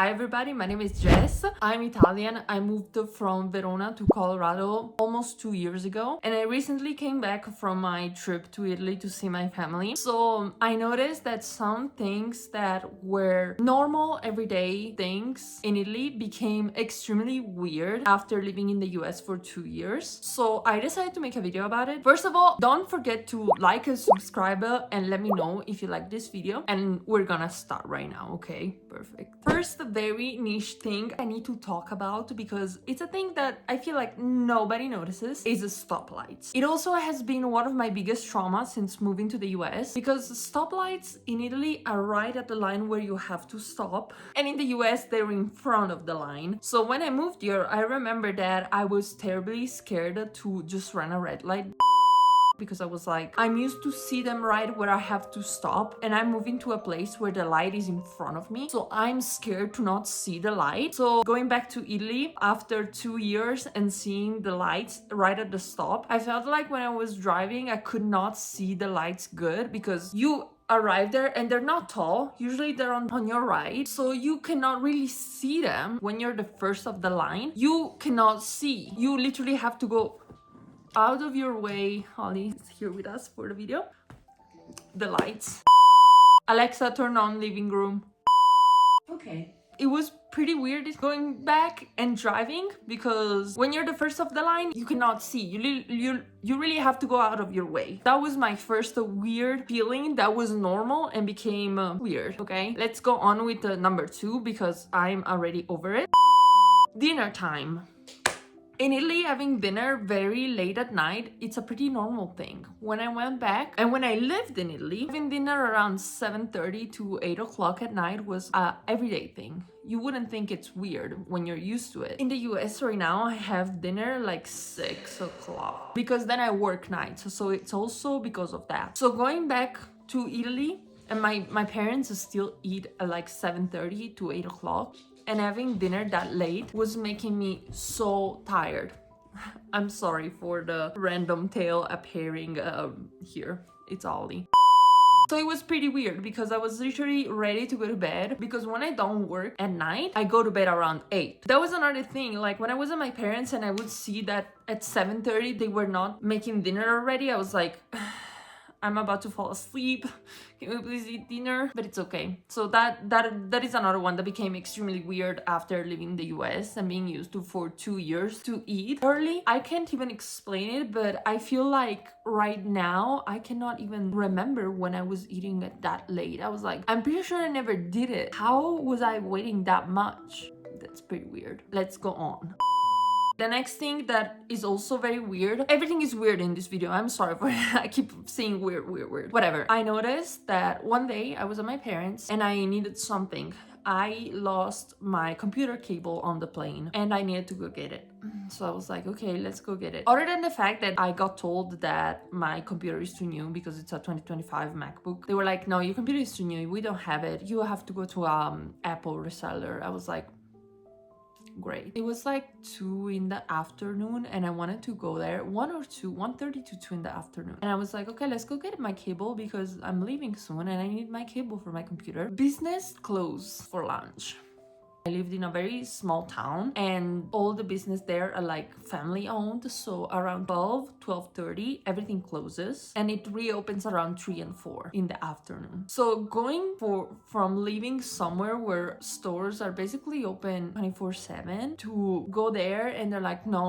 Hi everybody, my name is Jess. I'm Italian. I moved from Verona to Colorado almost 2 years ago, and I recently came back from my trip to Italy to see my family. So I noticed that some things that were normal everyday things in Italy became extremely weird after living in the US for 2 years. So I decided to make a video about it. First of all, don't forget to like and subscribe and let me know if you like this video, and we're gonna start right now. Okay, perfect. First, a very niche thing I need to talk about because it's a thing that I feel like nobody notices is stoplights. It also has been one of my biggest traumas since moving to the US because stoplights in Italy are right at the line where you have to stop, and in the US they're in front of the line. So when I moved here, I remember that I was terribly scared to just run a red light because I was like, I'm used to see them right where I have to stop, and I'm moving to a place where the light is in front of me, so I'm scared to not see the light. So going back to Italy after 2 years and seeing the lights right at the stop, I felt like when I was driving I could not see the lights good because you arrive there and they're not tall. Usually they're on your right, so you cannot really see them. When you're the first of the line, you cannot see. You literally have to go out of your way. Holly is here with us for the video. The lights. Alexa, turn on living room. Okay. It was pretty weird going back and driving because when you're the first of the line, you cannot see. You really have to go out of your way. That was my first weird feeling that was normal and became weird. Okay, let's go on with number 2 because I'm already over it. Dinner time. In Italy, having dinner very late at night, it's a pretty normal thing. When I went back and when I lived in Italy, having dinner around 7:30 to 8 o'clock at night was a everyday thing. You wouldn't think it's weird when you're used to it. In the US right now, I have dinner like 6 o'clock because then I work nights. So it's also because of that. So going back to Italy, and my parents still eat at like 7:30 to 8 o'clock. And having dinner that late was making me so tired. I'm sorry for the random tail appearing here. It's Ollie. So it was pretty weird because I was literally ready to go to bed because when I don't work at night, I go to bed around 8. That was another thing. Like when I was at my parents and I would see that at 7:30 they were not making dinner already, I was like, I'm about to fall asleep. Can we please eat dinner? But it's okay. So that is another one that became extremely weird after living in the US and being used to for 2 years to eat early. I can't even explain it, but I feel like right now I cannot even remember when I was eating it that late. I was like, I'm pretty sure I never did it. How was I waiting that much? That's pretty weird. Let's go on. The next thing that is also very weird, everything is weird in this video, I'm sorry for it. I keep saying weird, whatever. I noticed that one day I was at my parents and I needed something. I lost my computer cable on the plane and I needed to go get it. So I was like, okay, let's go get it. Other than the fact that I got told that my computer is too new because it's a 2025 MacBook, they were like, no, your computer is too new, we don't have it, you have to go to Apple reseller. I was like, great. It was like 2 in the afternoon and I wanted to go there 1:30 to 2 in the afternoon, and I was like, okay, let's go get my cable because I'm leaving soon and I need my cable for my computer. Business closed for lunch. I lived in a very small town and all the business there are like family owned, so around 12:30 everything closes and it reopens around 3 and 4 in the afternoon. So going from living somewhere where stores are basically open 24/7 to go there and they're like, no,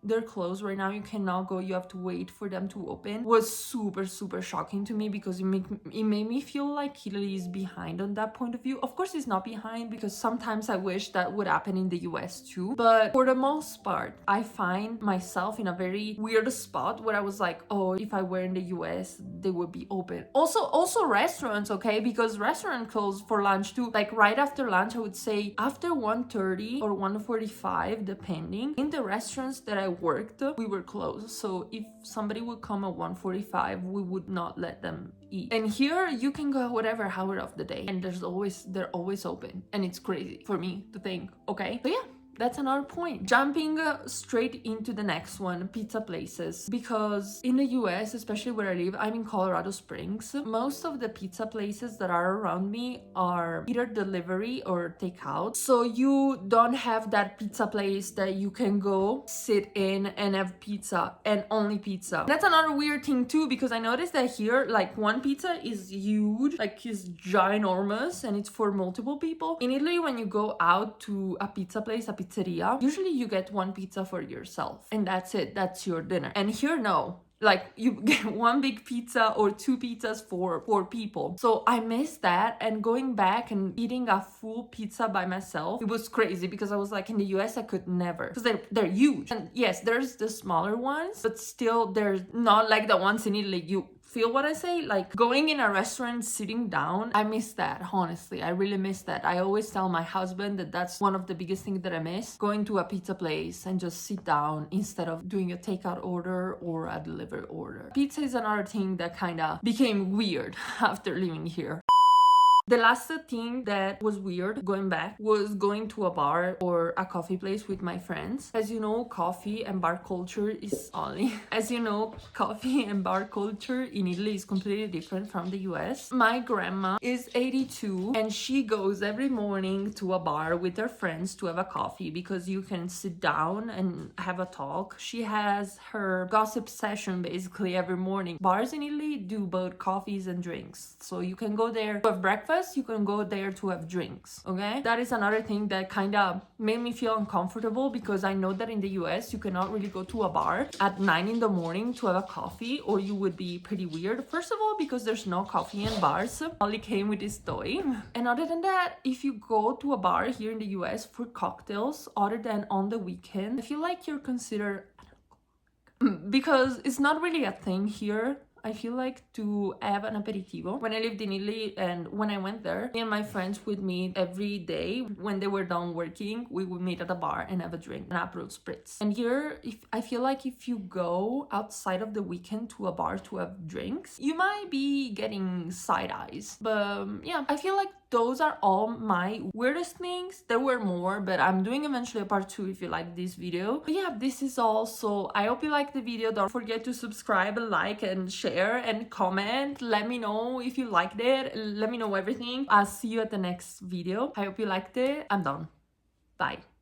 they're closed right now, you cannot go, you have to wait for them to open, was super shocking to me because it made me feel like Italy is behind on that point of view. Of course it's not behind because sometimes I wish that would happen in the US too, but for the most part I find myself in a very weird spot where I was like, oh, if I were in the US they would be open. Also restaurants, okay, because restaurant closed for lunch too. Like right after lunch, I would say after 1:30 or 1:45 depending, in the restaurants that I worked, we were closed. So if somebody would come at 1:45, we would not let them eat. And here you can go whatever hour of the day and they're always open, and it's crazy for me to think. Okay, so yeah, that's another point. Jumping straight into the next one, pizza places. Because in the US, especially where I live, I'm in Colorado Springs. Most of the pizza places that are around me are either delivery or takeout. So you don't have that pizza place that you can go sit in and have pizza and only pizza. That's another weird thing too, because I noticed that here, like, one pizza is huge, like it's ginormous, and it's for multiple people. In Italy, when you go out to a pizza place, a pizzeria, usually you get one pizza for yourself and that's it, that's your dinner. And here, no, like you get one big pizza or two pizzas for 4 people. So I missed that, and going back and eating a full pizza by myself, it was crazy, because I was like, in the US I could never, because they're huge. And yes, there's the smaller ones, but still they're not like the ones in Italy. You feel what I say? Like going in a restaurant, sitting down, I miss that. Honestly, I really miss that. I always tell my husband that that's one of the biggest things that I miss, going to a pizza place and just sit down instead of doing a takeout order or a delivery order. Pizza is another thing that kind of became weird after living here. The last thing that was weird going back was going to a bar or a coffee place with my friends. As you know, coffee and bar culture is As you know, coffee and bar culture in Italy is completely different from the US. My grandma is 82 and she goes every morning to a bar with her friends to have a coffee, because you can sit down and have a talk. She has her gossip session basically every morning. Bars in Italy do both coffees and drinks. So you can go there to have breakfast, you can go there to have drinks, okay? That is another thing that kind of made me feel uncomfortable, because I know that in the US you cannot really go to a bar at 9 in the morning to have a coffee, or you would be pretty weird. First of all, because there's no coffee in bars, only came with this toy. And other than that, if you go to a bar here in the US for cocktails, other than on the weekend, I feel like you're considered, because it's not really a thing here. I feel like to have an aperitivo. When I lived in Italy and when I went there, me and my friends would meet every day. When they were done working, we would meet at a bar and have a drink, an Aperol Spritz. And here, I feel like if you go outside of the weekend to a bar to have drinks, you might be getting side eyes. But yeah, I feel like those are all my weirdest things. There were more, but I'm doing eventually a part 2 if you like this video. But yeah, this is all. So I hope you like the video. Don't forget to subscribe, like, and share, and comment. Let me know if you liked it. Let me know everything. I'll see you at the next video. I hope you liked it. I'm done. Bye.